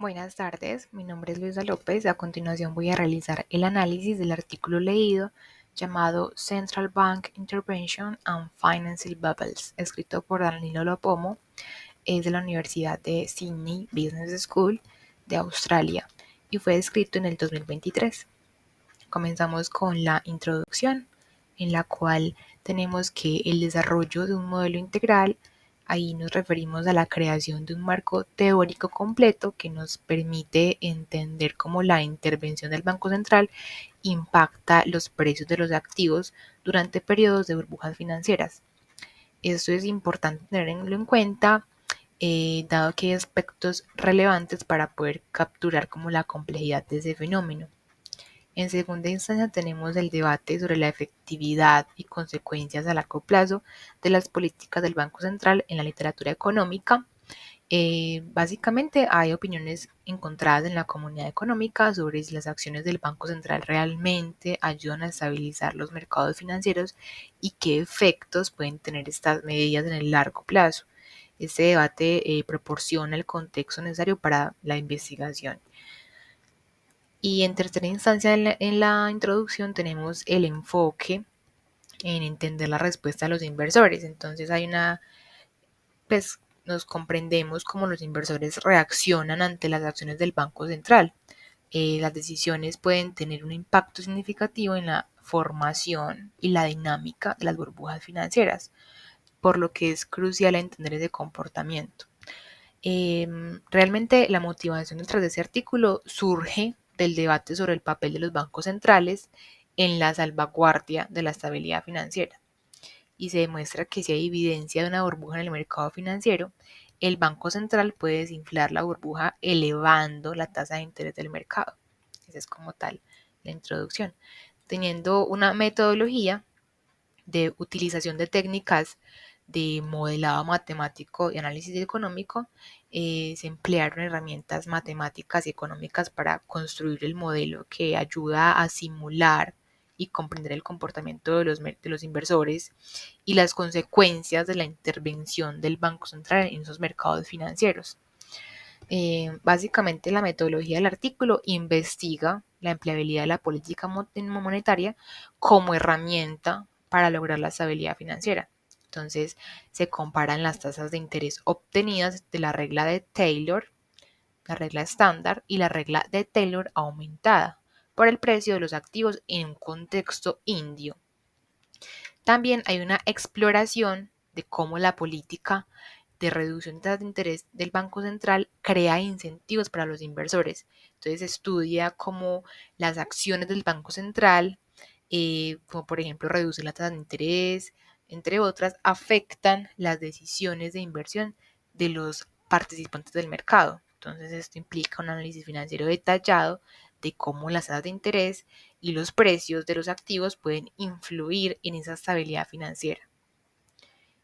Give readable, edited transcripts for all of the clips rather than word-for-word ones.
Buenas tardes, mi nombre es Luisa López. A continuación voy a realizar el análisis del artículo leído llamado Central Bank Intervention and Financial Bubbles, escrito por Danilo Lopomo, es de la Universidad de Sydney Business School de Australia y fue escrito en el 2023. Comenzamos con la introducción, en la cual tenemos que el desarrollo de un modelo integral. Ahí nos referimos a la creación de un marco teórico completo que nos permite entender cómo la intervención del Banco Central impacta los precios de los activos durante periodos de burbujas financieras. Esto es importante tenerlo en cuenta, dado que hay aspectos relevantes para poder capturar como la complejidad de ese fenómeno. En segunda instancia tenemos el debate sobre la efectividad y consecuencias a largo plazo de las políticas del Banco Central en la literatura económica. Básicamente hay opiniones encontradas en la comunidad económica sobre si las acciones del Banco Central realmente ayudan a estabilizar los mercados financieros y qué efectos pueden tener estas medidas en el largo plazo. Este debate proporciona el contexto necesario para la investigación. Y en tercera instancia, en la introducción tenemos el enfoque en entender la respuesta de los inversores. Entonces pues nos comprendemos cómo los inversores reaccionan ante las acciones del Banco Central. Las decisiones pueden tener un impacto significativo en la formación y la dinámica de las burbujas financieras, por lo que es crucial entender ese comportamiento. Realmente la motivación detrás de ese artículo surge del debate sobre el papel de los bancos centrales en la salvaguardia de la estabilidad financiera. Y se demuestra que si hay evidencia de una burbuja en el mercado financiero, el Banco Central puede desinflar la burbuja elevando la tasa de interés del mercado. Esa es como tal la introducción. Teniendo una metodología de utilización de técnicas de modelado matemático y análisis económico, se emplearon herramientas matemáticas y económicas para construir el modelo que ayuda a simular y comprender el comportamiento de los inversores y las consecuencias de la intervención del Banco Central en esos mercados financieros. Básicamente la metodología del artículo investiga la empleabilidad de la política monetaria como herramienta para lograr la estabilidad financiera. Entonces se comparan las tasas de interés obtenidas de la regla de Taylor, la regla estándar y la regla de Taylor aumentada por el precio de los activos en un contexto indio. También hay una exploración de cómo la política de reducción de tasas de interés del Banco Central crea incentivos para los inversores. Entonces estudia cómo las acciones del Banco Central, como por ejemplo reducir la tasa de interés, entre otras, afectan las decisiones de inversión de los participantes del mercado. Entonces esto implica un análisis financiero detallado de cómo las tasas de interés y los precios de los activos pueden influir en esa estabilidad financiera.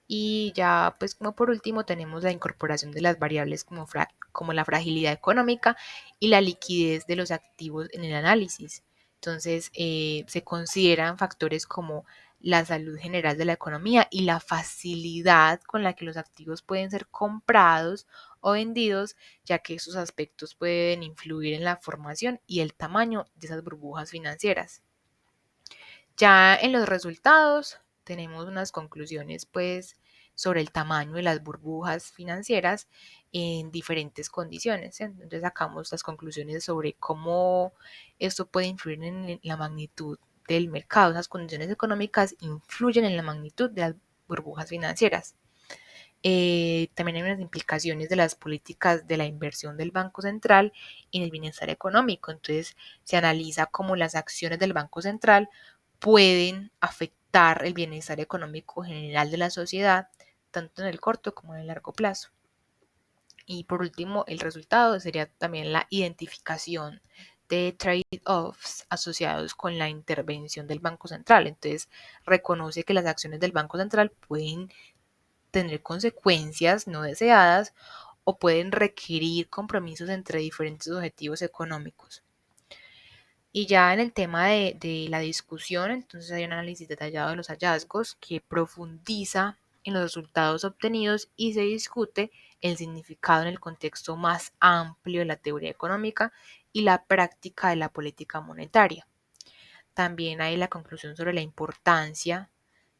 Y ya, pues como por último, tenemos la incorporación de las variables como la fragilidad económica y la liquidez de los activos en el análisis. Entonces, se consideran factores como la salud general de la economía y la facilidad con la que los activos pueden ser comprados o vendidos, ya que esos aspectos pueden influir en la formación y el tamaño de esas burbujas financieras. Ya en los resultados tenemos unas conclusiones pues sobre el tamaño de las burbujas financieras en diferentes condiciones, ¿sí? Entonces sacamos las conclusiones sobre cómo esto puede influir en la magnitud del mercado. Esas condiciones económicas influyen en la magnitud de las burbujas financieras. También hay unas implicaciones de las políticas de la inversión del Banco Central en el bienestar económico. Entonces se analiza cómo las acciones del Banco Central pueden afectar el bienestar económico general de la sociedad, tanto en el corto como en el largo plazo. Y por último, el resultado sería también la identificación de trade-offs asociados con la intervención del Banco Central. Entonces, reconoce que las acciones del Banco Central pueden tener consecuencias no deseadas o pueden requerir compromisos entre diferentes objetivos económicos. Y ya en el tema de la discusión, entonces hay un análisis detallado de los hallazgos que profundiza en los resultados obtenidos y se discute el significado en el contexto más amplio de la teoría económica y la práctica de la política monetaria. También hay la conclusión sobre la importancia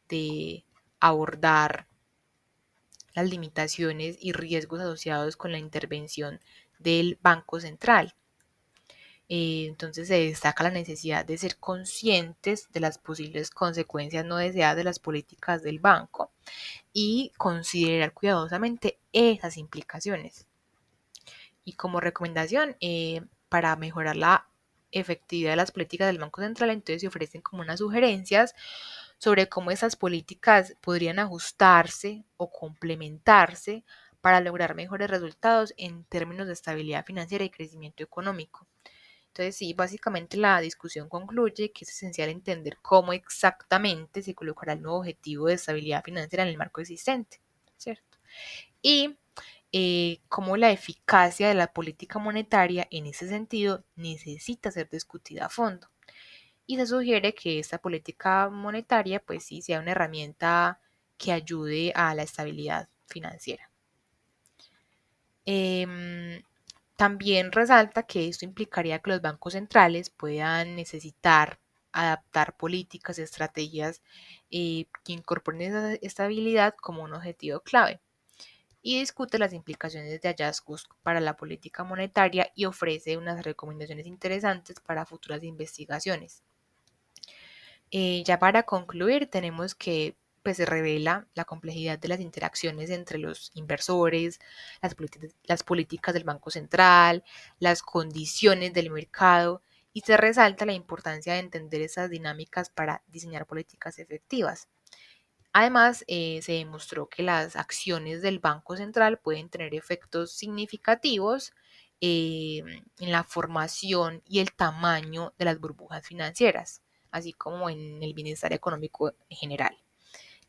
de abordar las limitaciones y riesgos asociados con la intervención del Banco Central. Entonces se destaca la necesidad de ser conscientes de las posibles consecuencias no deseadas de las políticas del banco y considerar cuidadosamente esas implicaciones. Y como recomendación, para mejorar la efectividad de las políticas del Banco Central, entonces se ofrecen como unas sugerencias sobre cómo esas políticas podrían ajustarse o complementarse para lograr mejores resultados en términos de estabilidad financiera y crecimiento económico. Entonces, sí, básicamente la discusión concluye que es esencial entender cómo exactamente se colocará el nuevo objetivo de estabilidad financiera en el marco existente, ¿cierto? Y cómo la eficacia de la política monetaria en ese sentido necesita ser discutida a fondo. Y se sugiere que esta política monetaria, pues sí, sea una herramienta que ayude a la estabilidad financiera. También resalta que esto implicaría que los bancos centrales puedan necesitar adaptar políticas y estrategias que incorporen esa estabilidad como un objetivo clave y discute las implicaciones de hallazgos para la política monetaria y ofrece unas recomendaciones interesantes para futuras investigaciones. Ya para concluir, tenemos que pues, se revela la complejidad de las interacciones entre los inversores, las políticas del Banco Central, las condiciones del mercado y se resalta la importancia de entender esas dinámicas para diseñar políticas efectivas. Además, se demostró que las acciones del Banco Central pueden tener efectos significativos en la formación y el tamaño de las burbujas financieras, así como en el bienestar económico en general.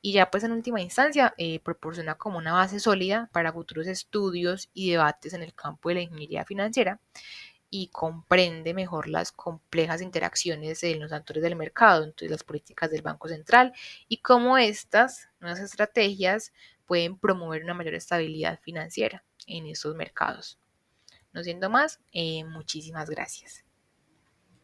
Y ya pues en última instancia proporciona como una base sólida para futuros estudios y debates en el campo de la ingeniería financiera y comprende mejor las complejas interacciones de los actores del mercado, entonces las políticas del Banco Central y cómo estas nuevas estrategias pueden promover una mayor estabilidad financiera en estos mercados. No siendo más, muchísimas gracias.